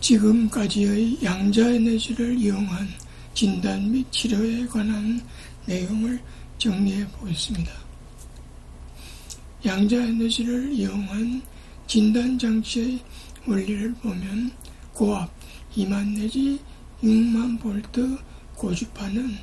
지금까지의 양자 에너지를 이용한 진단 및 치료에 관한 내용을 정리해 보겠습니다. 양자 에너지를 이용한 진단 장치의 원리를 보면 고압 2만 내지 6만 볼트 고주파는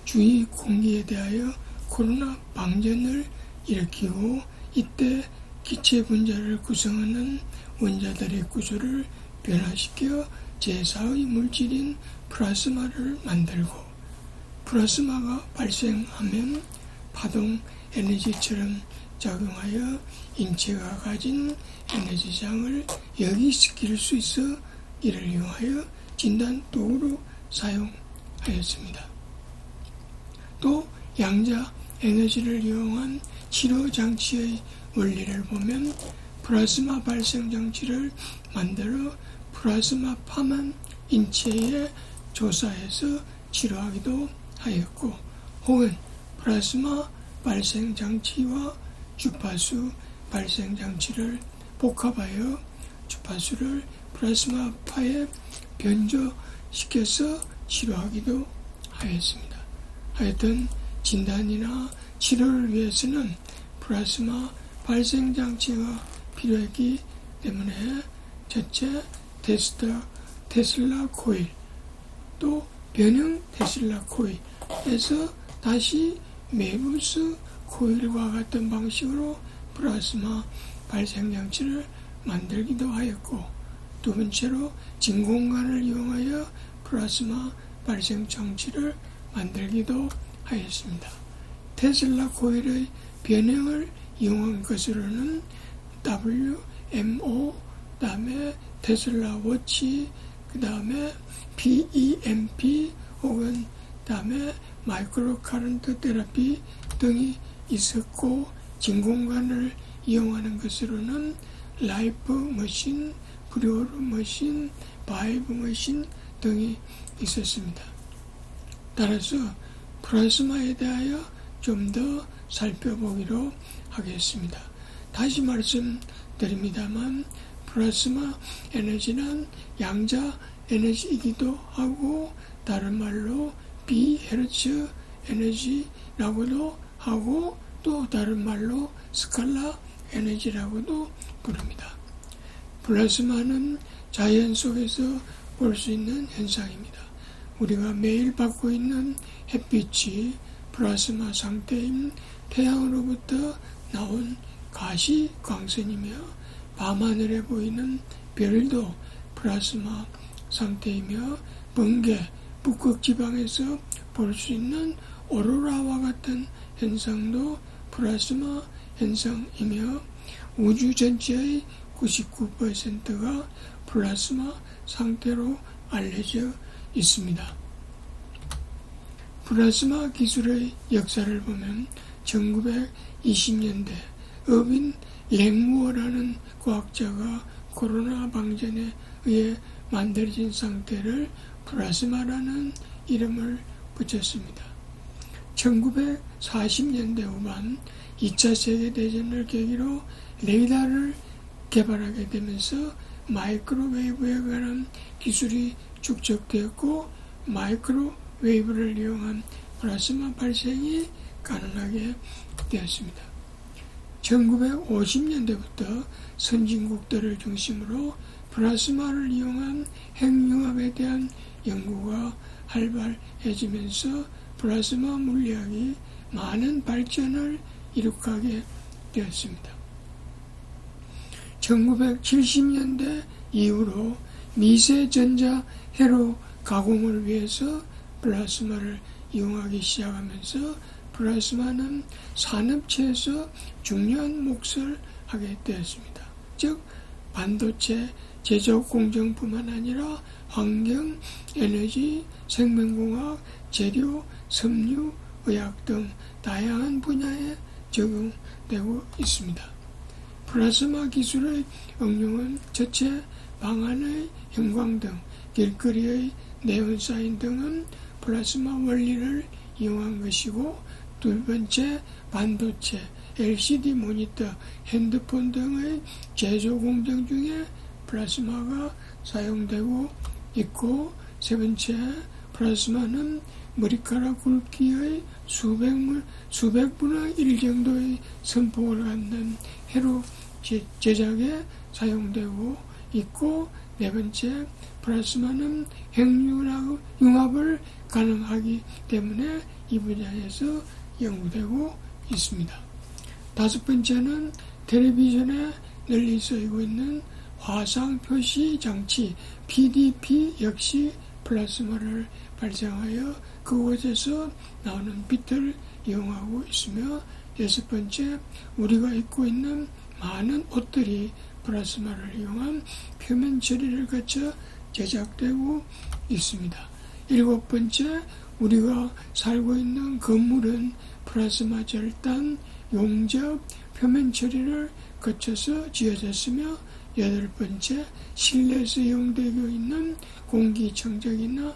주위 공기에 대하여 코로나 방전을 일으키고 이때 기체 분자를 구성하는 원자들의 구조를 변화시켜 제4의 물질인 플라스마를 만들고 플라스마가 발생하면 파동 에너지처럼 작용하여 인체가 가진 에너지장을 여기시킬 수 있어 이를 이용하여 진단 도구로 사용하였습니다. 또 양자 에너지를 이용한 치료 장치의 원리를 보면 플라스마 발생 장치를 만들어 플라스마파만 인체에 조사해서 치료하기도 하였고 혹은 플라스마 발생 장치와 주파수 발생 장치를 복합하여 주파수를 플라스마파에 변조시켜서 치료하기도 하였습니다. 하여튼 진단이나 치료를 위해서는 플라스마 발생 장치가 필요했기 때문에 첫째 테슬라 코일 또 변형 테슬라 코일에서 다시 메비우스 코일과 같은 방식으로 플라스마 발생 장치를 만들기도 하였고 두 번째로 진공관을 이용하여 플라스마 발생 장치를 만들기도 하였습니다. 테슬라 코일의 변형을 이용한 것으로는 WMO, 그 다음에 테슬라 워치, 그 다음에 PEMP 혹은 그 다음에 마이크로 카런트 테라피 등이 있었고 진공관을 이용하는 것으로는 라이프 머신, 프리오르 머신, 바이브 머신 등이 있었습니다. 따라서 플라스마에 대하여 좀 더 살펴보기로 하겠습니다. 다시 말씀드립니다만 플라스마 에너지는 양자 에너지이기도 하고 다른 말로 비헤르츠 에너지라고도 하고 또 다른 말로 스칼라 에너지라고도 부릅니다. 플라스마는 자연 속에서 볼 수 있는 현상입니다. 우리가 매일 받고 있는 햇빛이 플라스마 상태인 태양으로부터 나온 가시 광선이며 밤하늘에 보이는 별도 플라스마 상태이며 번개, 북극 지방에서 볼 수 있는 오로라와 같은 현상도 플라스마 현상이며 우주 전체의 99%가 플라스마 상태로 알려져 있습니다. 플라스마 기술의 역사를 보면 1920년대 어빈 랭무어라는 과학자가 코로나 방전에 의해 만들어진 상태를 플라스마라는 이름을 붙였습니다. 1940년대 후반 2차 세계대전을 계기로 레이더를 개발하게 되면서 마이크로웨이브에 관한 기술이 축적되었고 마이크로웨이브를 이용한 플라스마 발생이 가능하게 되었습니다. 1950년대부터 선진국들을 중심으로 플라스마를 이용한 핵융합에 대한 연구가 활발해지면서 플라스마 물리학이 많은 발전을 이룩하게 되었습니다. 1970년대 이후로 미세전자 회로 가공을 위해서 플라스마를 이용하기 시작하면서 플라스마는 산업체에서 중요한 몫을 하게 되었습니다. 즉 반도체 제조 공정뿐만 아니라 환경, 에너지, 생명공학, 재료, 섬유, 의학 등 다양한 분야에 적용되고 있습니다. 플라스마 기술의 응용은 첫째, 방안의 형광등, 길거리의 네온사인 등은 플라스마 원리를 이용한 것이고 두 번째, 반도체, LCD 모니터, 핸드폰 등의 제조 공정 중에 플라즈마가 사용되고 있고, 세 번째, 플라즈마는 머리카락 굵기의 수백분의 1 정도의 선폭을 갖는 회로 제작에 사용되고 있고, 네 번째, 플라즈마는 핵융합을 가능하기 때문에 이 분야에서 연구되고 있습니다. 다섯 번째는 텔레비전에 널리 쓰이고 있는 화상 표시 장치 PDP 역시 플라즈마를 발생하여 그곳에서 나오는 빛을 이용하고 있으며, 여섯 번째, 우리가 입고 있는 많은 옷들이 플라즈마를 이용한 표면 처리를 거쳐 제작되고 있습니다. 일곱 번째, 우리가 살고 있는 건물은 플라즈마 절단, 용접, 표면 처리를 거쳐서 지어졌으며, 여덟 번째, 실내에서 이용되고 있는 공기청정기나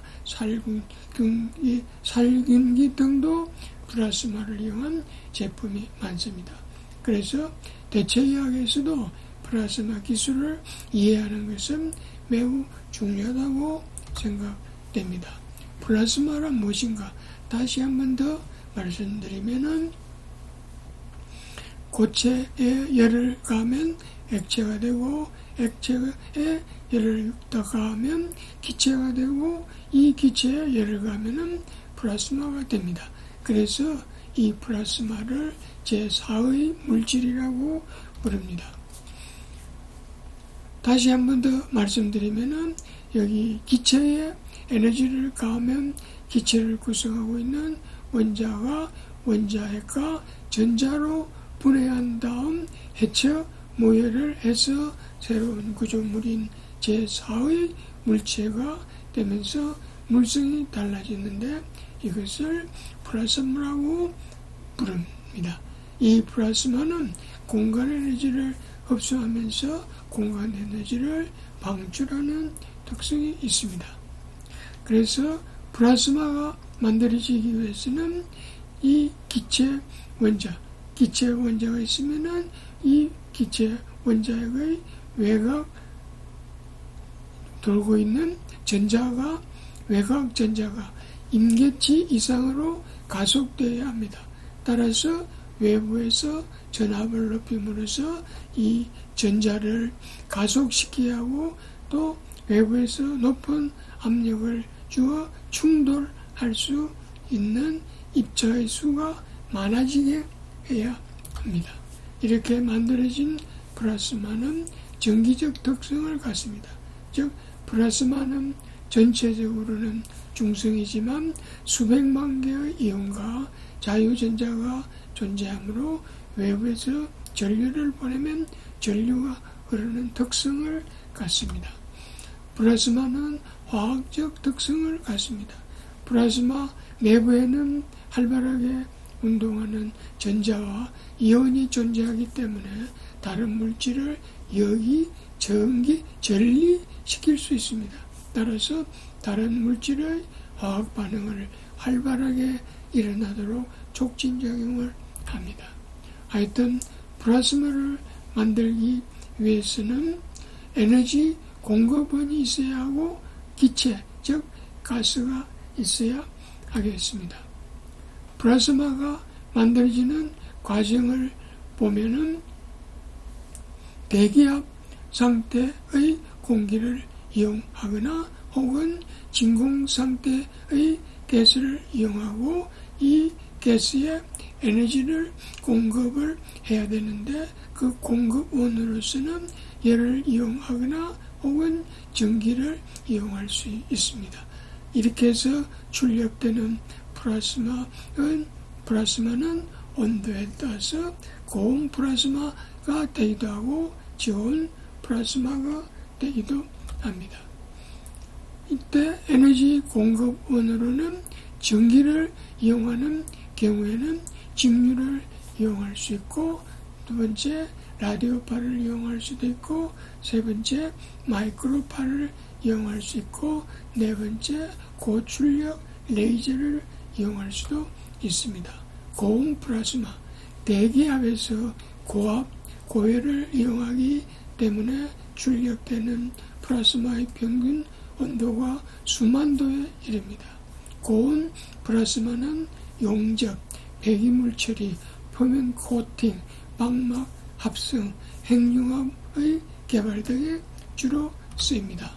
살균기 등도 플라즈마를 이용한 제품이 많습니다. 그래서 대체의학에서도 플라즈마 기술을 이해하는 것은 매우 중요하다고 생각됩니다. 플라즈마란 무엇인가? 다시 한 번 더 말씀드리면은, 고체에 열을 가하면 액체가 되고, 액체에 열을 가하면 기체가 되고, 이 기체에 열을 가하면 플라즈마가 됩니다. 그래서 이 플라즈마를 제4의 물질이라고 부릅니다. 다시 한 번 더 말씀드리면은, 여기 기체에 에너지를 가하면 기체를 구성하고 있는 원자가 원자핵과 전자로 분해한 다음 해쳐 모열을 해서 새로운 구조물인 제4의 물체가 되면서 물성이 달라지는데, 이것을 플라즈마라고 부릅니다. 이 플라즈마는 공간 에너지를 흡수하면서 공간 에너지를 방출하는 특성이 있습니다. 그래서 플라즈마가 만들어지기 위해서는 이 기체 원자가 있으면은 이 기체 원자의 외곽 돌고 있는 외곽 전자가 임계치 이상으로 가속되어야 합니다. 따라서 외부에서 전압을 높임으로써 이 전자를 가속시키게 하고, 또 외부에서 높은 압력을 주어 충돌할 수 있는 입자의 수가 많아지게 해야 합니다. 이렇게 만들어진 플라즈마는 전기적 특성을 갖습니다. 즉, 플라즈마는 전체적으로는 중성이지만 수백만 개의 이온과 자유전자가 존재하므로 외부에서 전류를 보내면 전류가 흐르는 특성을 갖습니다. 플라즈마는 화학적 특성을 갖습니다. 플라즈마 내부에는 활발하게 운동하는 전자와 이온이 존재하기 때문에 다른 물질을 전리시킬 수 있습니다. 따라서 다른 물질의 화학 반응을 활발하게 일어나도록 촉진작용을 합니다. 하여튼 플라즈마를 만들기 위해서는 에너지 공급원이 있어야 하고 기체, 즉 가스가 있어야 하겠습니다. 플라즈마가 만들어지는 과정을 보면은 대기압 상태의 공기를 이용하거나 혹은 진공 상태의 가스를 이용하고, 이 가스에 에너지를 공급을 해야 되는데, 그 공급원으로서는 열을 이용하거나 혹은 전기를 이용할 수 있습니다. 이렇게 해서 출력되는 플라즈마는 온도에 따라서 고온 플라즈마가 되기도 하고 저온 플라즈마가 되기도 합니다. 이때 에너지 공급원으로는 전기를 이용하는 경우에는 직류를 이용할 수 있고, 두 번째 라디오파를 이용할 수도 있고, 세 번째 마이크로파를 이용할 수 있고, 네 번째 고출력 레이저를 이용할 수도 있습니다. 고온 플라즈마, 대기압에서 고압, 고열을 이용하기 때문에 출력되는 플라스마의 평균 온도가 수만 도에 이릅니다. 고온 플라스마는 용접, 배기물 처리, 표면 코팅, 망막 합성, 핵융합의 개발 등에 주로 쓰입니다.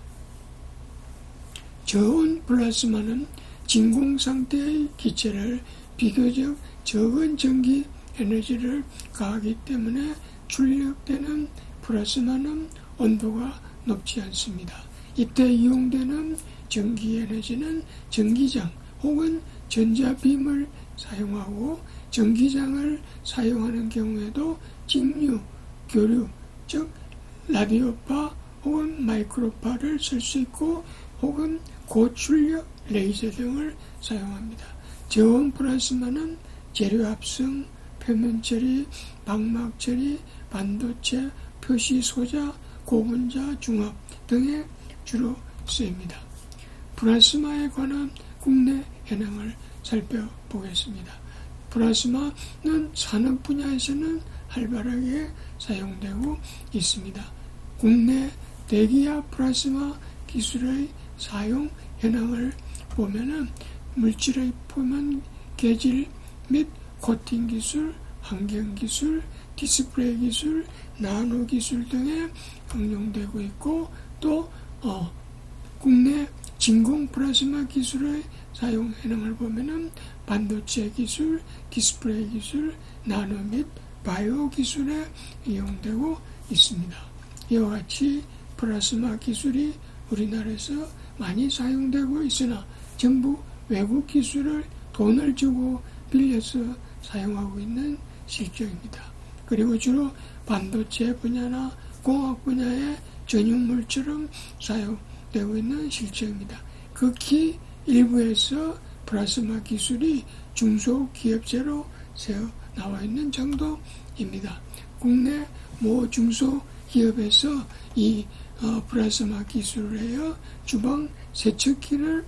저온 플라스마는 진공 상태의 기체를 비교적 적은 전기 에너지를 가하기 때문에 출력되는 플라스마는 온도가 높지 않습니다. 이때 이용되는 전기 에너지는 전기장 혹은 전자빔을 사용하고, 전기장을 사용하는 경우에도 직류, 교류, 즉 라디오파 혹은 마이크로파를 쓸 수 있고, 혹은 고출력 레이저 등을 사용합니다. 저온 플라스마는 재료 합성, 표면 처리, 망막 처리, 반도체, 표시 소자, 고분자 중합 등에 주로 쓰입니다. 플라스마에 관한 국내 현황을 살펴보겠습니다. 플라스마는 산업 분야에서는 활발하게 사용되고 있습니다. 국내 대기압 플라스마 기술의 사용 현황을 보면은 물질의 표면 개질 및 코팅 기술, 환경 기술, 디스플레이 기술, 나노 기술 등에 응용되고 있고, 또 국내 진공 플라스마 기술의 사용 현황을 보면은 반도체 기술, 디스플레이 기술, 나노 및 바이오 기술에 이용되고 있습니다. 이와 같이 플라스마 기술이 우리나라에서 많이 사용되고 있으나 전부 외국 기술을 돈을 주고 빌려서 사용하고 있는 실정입니다. 그리고 주로 반도체 분야나 공학 분야의 전유물처럼 사용되고 있는 실정입니다. 극히 일부에서 플라스마 기술이 중소기업체로 세워 나와 있는 정도입니다. 국내 모 중소기업에서 이 플라스마 기술을 해서 주방 세척기를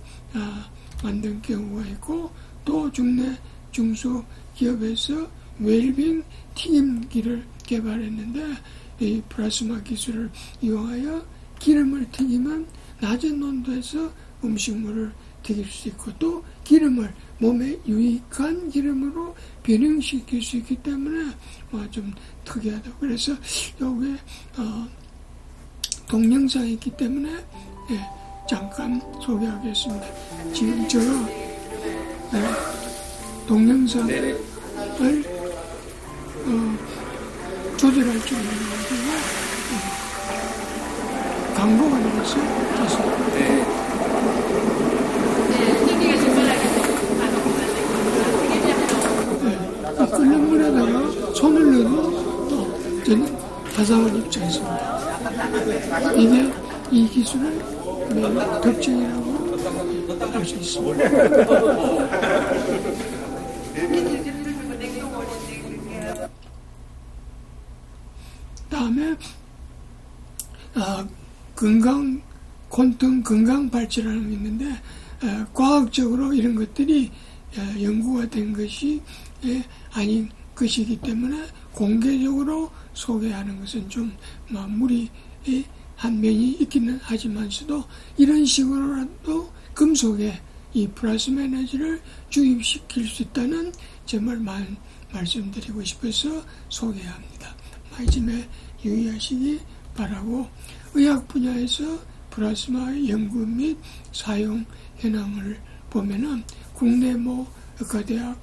만든 경우가 있고, 또 국내 중소기업에서 웰빙 튀김기를 개발했는데, 이 플라스마 기술을 이용하여 기름을 튀기면 낮은 온도에서 음식물을 튀길 수 있고, 또 기름을 몸에 유익한 기름으로 변형시킬 수 있기 때문에 좀 특이하다. 그래서 여기에 동영상이 있기 때문에 잠깐 소개하겠습니다. 지금 제가 동영상을 조절할 줄 모르는데 광고가 나와서 됐습니다. 끓는 물에다가 손을 넣어도 저는 가상을 입장했습니다. 이게 이 기술의 매우 특징이라고 할 수 있습니다. 다음에 콘텀 건강 발치라는 게 있는데, 과학적으로 이런 것들이 연구가 된 것이 아닌 것이기 때문에 공개적으로 소개하는 것은 좀 무리한 면이 있기는 하지만서도, 이런 식으로라도 금속에 이 플라스마 에너지를 주입시킬 수 있다는 점을 말씀드리고 싶어서 소개합니다. 이 점에 유의하시기 바라고, 의학 분야에서 플라스마 연구 및 사용 현황을 보면은 국내 모 의과대학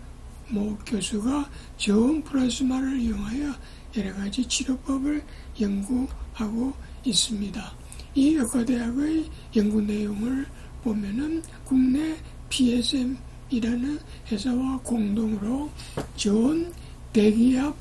모 교수가 저온 플라스마를 이용하여 여러 가지 치료법을 연구하고 있습니다. 이 의과대학의 연구 내용을 보면은 국내 PSM이라는 회사와 공동으로 저온 대기압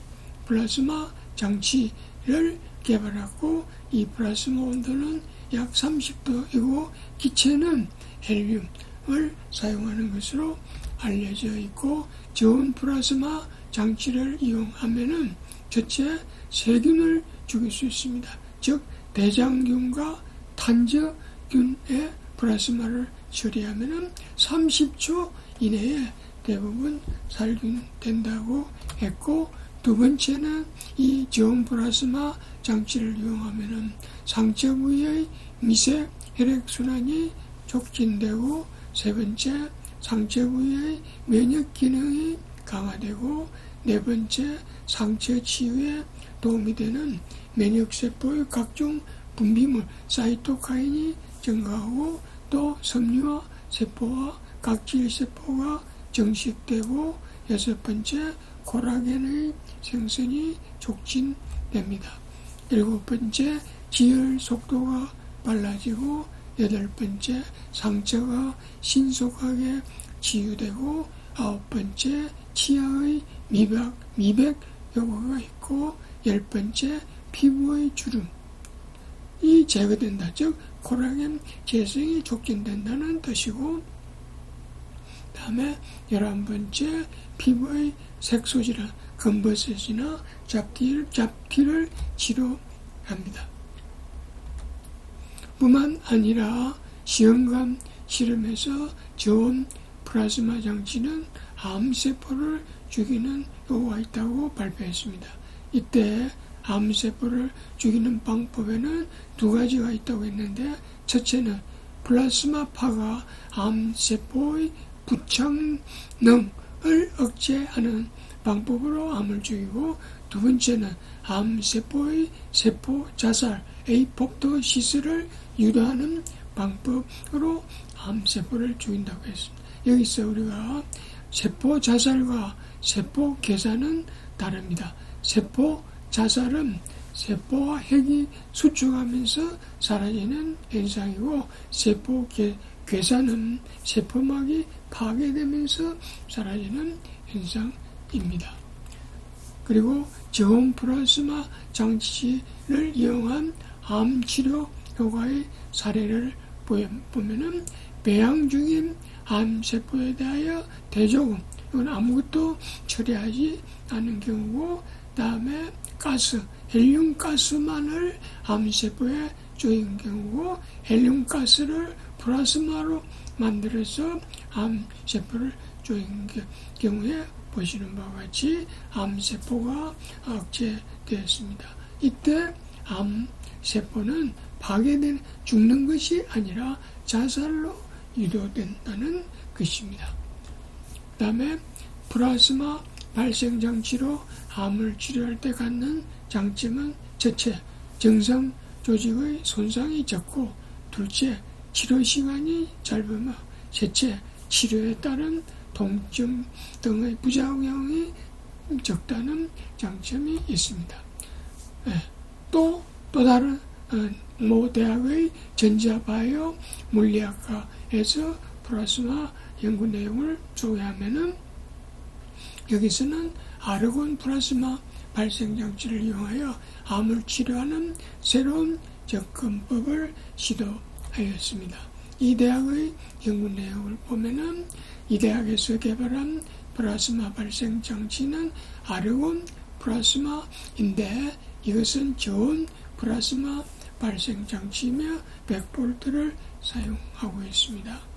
플라스마 장치를 개발하고, 이 플라스마 온도는 약 30도이고 기체는 헬륨을 사용하는 것으로 알려져 있고, 저온 플라스마 장치를 이용하면은 첫째 세균을 죽일 수 있습니다. 즉 대장균과 탄저균의 플라스마를 처리하면은 30초 이내에 대부분 살균된다고 했고, 두 번째는 이 저온 플라스마 장치를 이용하면은 상처 부위의 미세 혈액순환이 촉진되고, 세 번째, 상처 부위의 면역 기능이 강화되고, 네 번째, 상처 치유에 도움이 되는 면역세포의 각종 분비물 사이토카인이 증가하고, 또 섬유화 세포와 각질세포가 증식되고, 여섯 번째, 콜라겐의 생성이 촉진됩니다. 일곱 번째, 지혈 속도가 빨라지고, 여덟 번째, 상처가 신속하게 치유되고, 아홉 번째, 치아의 미백 효과가 있고, 열 번째, 피부의 주름이 제거된다. 즉 콜라겐 재생이 촉진된다는 뜻이고, 다음에 11번째, 피부의 색소질환, 검버섯이나 잡티를 치료합니다. 뿐만 아니라 시험관 실험에서 저온 플라즈마 장치는 암세포를 죽이는 효과가 있다고 발표했습니다. 이때 암세포를 죽이는 방법에는 두 가지가 있다고 했는데, 첫째는 플라스마파가 암세포의 부착능을 억제하는 방법으로 암을 죽이고, 두 번째는 암세포의 세포 자살, 에이포토시스를 유도하는 방법으로 암세포를 죽인다고 했습니다. 여기서 우리가 세포 자살과 세포 괴산은 다릅니다. 세포 자살은 세포와 핵이 수축하면서 사라지는 현상이고, 세포 괴산은 세포막이 파괴되면서 사라지는 현상입니다. 그리고 저온 플라스마 장치를 이용한 암치료 효과의 사례를 보면은 배양 중인 암세포에 대하여 대조금, 이건 아무것도 처리하지 않은 경우고, 다음에 헬륨 가스만을 암세포에 쪼인 경우고, 헬륨 가스를 플라스마로 만들어서 암세포를 쪼인 경우에 보시는 바와 같이 암세포가 억제되었습니다. 이때 암세포는 파괴된 죽는 것이 아니라 자살로 유도된다는 것입니다. 그 다음에 플라스마 발생 장치로 암을 치료할 때 갖는 장점은, 첫째, 정상 조직의 손상이 적고, 둘째, 치료 시간이 짧으며, 셋째, 치료에 따른 통증 등의 부작용이 적다는 장점이 있습니다. 또 다른 모 대학의 전자바이오 물리학과에서 플라스마 연구 내용을 소개하면은, 여기서는 아르곤 플라스마 발생 장치를 이용하여 암을 치료하는 새로운 접근법을 시도하였습니다. 이 대학의 연구 내용을 보면은, 이 대학에서 개발한 플라스마 발생 장치는 아르곤 플라스마인데, 이것은 저온 플라스마 발생 장치이며 100볼트를 사용하고 있습니다.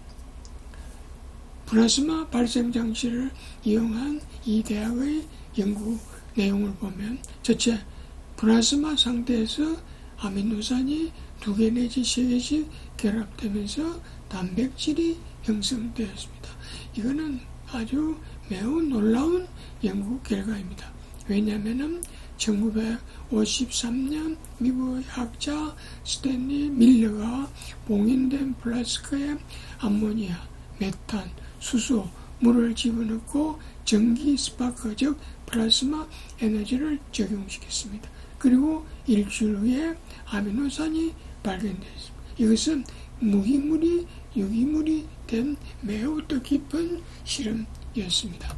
플라스마 발생 장치를 이용한 이 대학의 연구 내용을 보면, 첫째, 플라스마 상태에서 아미노산이 2개 내지 3개씩 결합되면서 단백질이 형성되었습니다. 이거는 아주 매우 놀라운 연구 결과입니다. 왜냐하면 1953년 미국의 학자 스탠리 밀러가 봉인된 플라스크에 암모니아, 메탄, 수소, 물을 집어넣고 전기 스파크, 즉 플라스마 에너지를 적용시켰습니다. 그리고 일주일 후에 아미노산이 발견되었습니다. 이것은 무기물이 유기물이 된 매우 뜻깊은 실험이었습니다.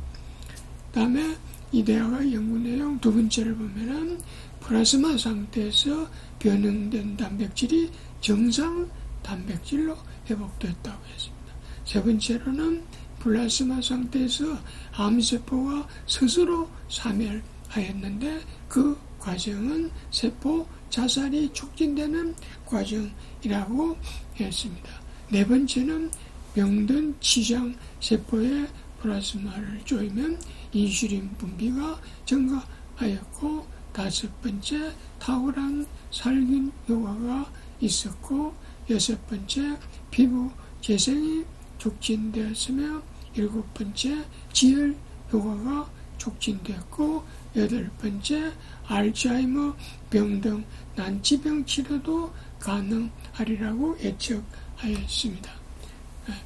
다음에 이 대학의 연구 내용 두 번째를 보면은, 플라스마 상태에서 변형된 단백질이 정상 단백질로 회복됐다고 했습니다. 세 번째로는 플라스마 상태에서 암세포가 스스로 사멸하였는데, 그 과정은 세포 자살이 촉진되는 과정이라고 했습니다. 네 번째는 병든 치장 세포에 플라스마를 쪼이면 인슐린 분비가 증가하였습니다. 하였고, 다섯 번째 탁월한 살균 효과가 있었고, 여섯 번째 피부 재생이 촉진되었으며, 일곱 번째 지혈 효과가 촉진되었고, 여덟 번째 알츠하이머 병 등 난치병 치료도 가능하리라고 예측하였습니다.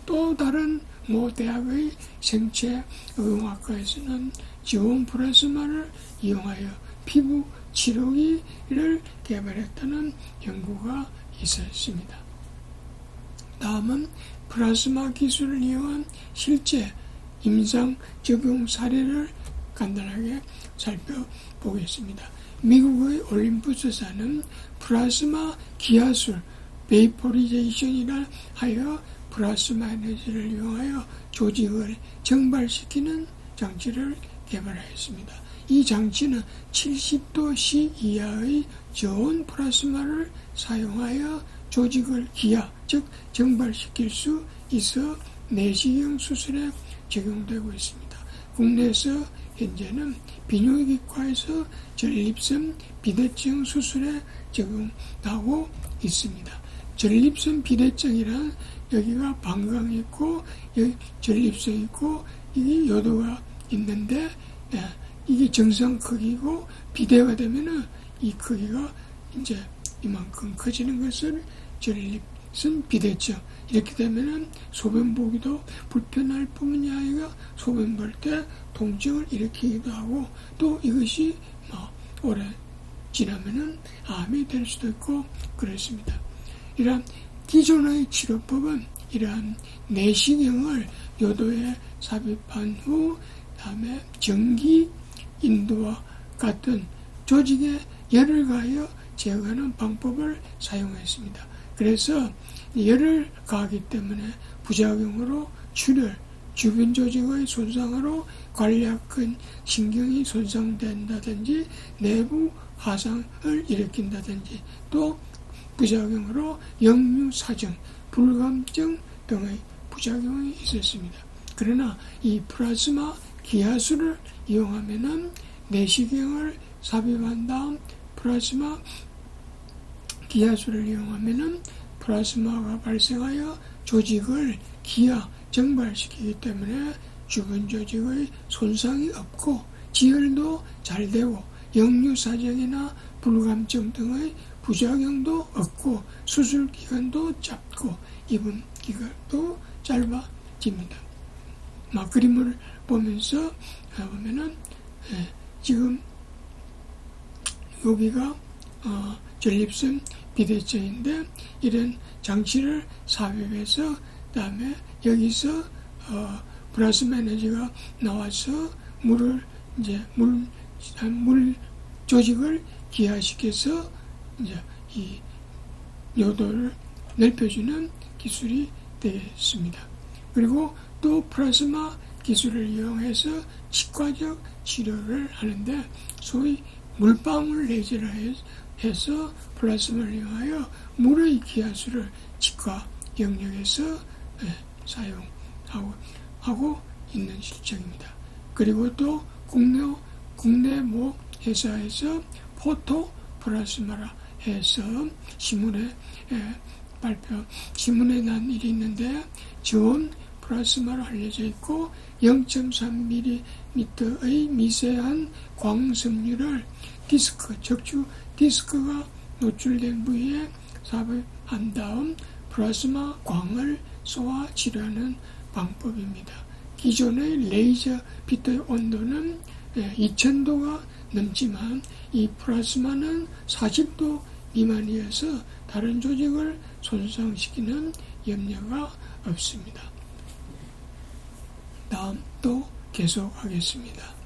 또 다른 모 대학의 생체의학과에서는 지온 플라즈마를 이용하여 피부 치료기를 개발했다는 연구가 있었습니다. 다음은 플라즈마 기술을 이용한 실제 임상 적용 사례를 간단하게 살펴보겠습니다. 미국의 올림푸스사는 플라즈마 기하술 베이포리제이션이라 하여 플라즈마 에너지를 이용하여 조직을 증발시키는 장치를 개발하였습니다. 이 장치는 70도C 이하의 저온 플라즈마를 사용하여 조직을 기하, 즉 증발시킬 수 있어 내시경 수술에 적용되고 있습니다. 국내에서 현재는 비뇨기과에서 전립선 비대증 수술에 적용하고 있습니다. 전립선 비대증이란 여기가 방광이 있고 여기 전립선이 있고 이게 요도가 있는데 이게 정상 크기고 비대가 되면은 이 크기가 이제 이만큼 커지는 것을 전립선 비대증. 이렇게 되면은 소변 보기도 불편할 뿐만이 아니라 소변 볼 때 통증을 일으키기도 하고 또 이것이 오래 지나면은 암이 될 수도 있고 그렇습니다. 이러한 기존의 치료법은 이러한 내시경을 요도에 삽입한 후 다음에 전기 인도와 같은 조직에 열을 가하여 제거하는 방법을 사용했습니다. 그래서 열을 가하기 때문에 부작용으로 출혈, 주변 조직의 손상으로 관략근 신경이 손상된다든지 내부 화상을 일으킨다든지 또 부작용으로 역류사증, 불감증 등의 부작용이 있었습니다. 그러나 이 플라즈마 기하술을 이용하면은 내시경을 삽입한 다음 플라즈마 기하술을 이용하면은 플라즈마가 발생하여 조직을 기하 증발시키기 때문에 주변 조직의 손상이 없고 지혈도 잘 되고 역류사정이나 불감증 등의 부작용도 없고 수술 기간도 짧고 입원 기간도 짧아집니다. 그림을 보면서 보면은 지금 여기가 전립선 비대증인데 이런 장치를 삽입해서 그다음에 여기서 플라즈마 에너지가 나와서 물 조직을 기하시켜서 이제 이 요도를 넓혀주는 기술이 되겠습니다. 그리고 또 플라즈마 기술을 이용해서 치과적 치료를 하는데 소위 물방울 레이저를 해서 플라즈마를 이용하여 물의 기하수를 치과 영역에서 사용하고 있는 실정입니다. 그리고 또 국내 모 회사에서 포토 플라즈마라 해서 신문에 난 일이 있는데 저온 플라즈마로 알려져 있고 0.3mm의 미세한 광섬유를 척추 디스크가 노출된 부위에 삽입한 다음 플라즈마 광을 쏘아 치료하는 방법입니다. 기존의 레이저 빛의 온도는 2000도가 넘지만 이 플라즈마는 40도 미만이어서 다른 조직을 손상시키는 염려가 없습니다. 다음 또 계속하겠습니다.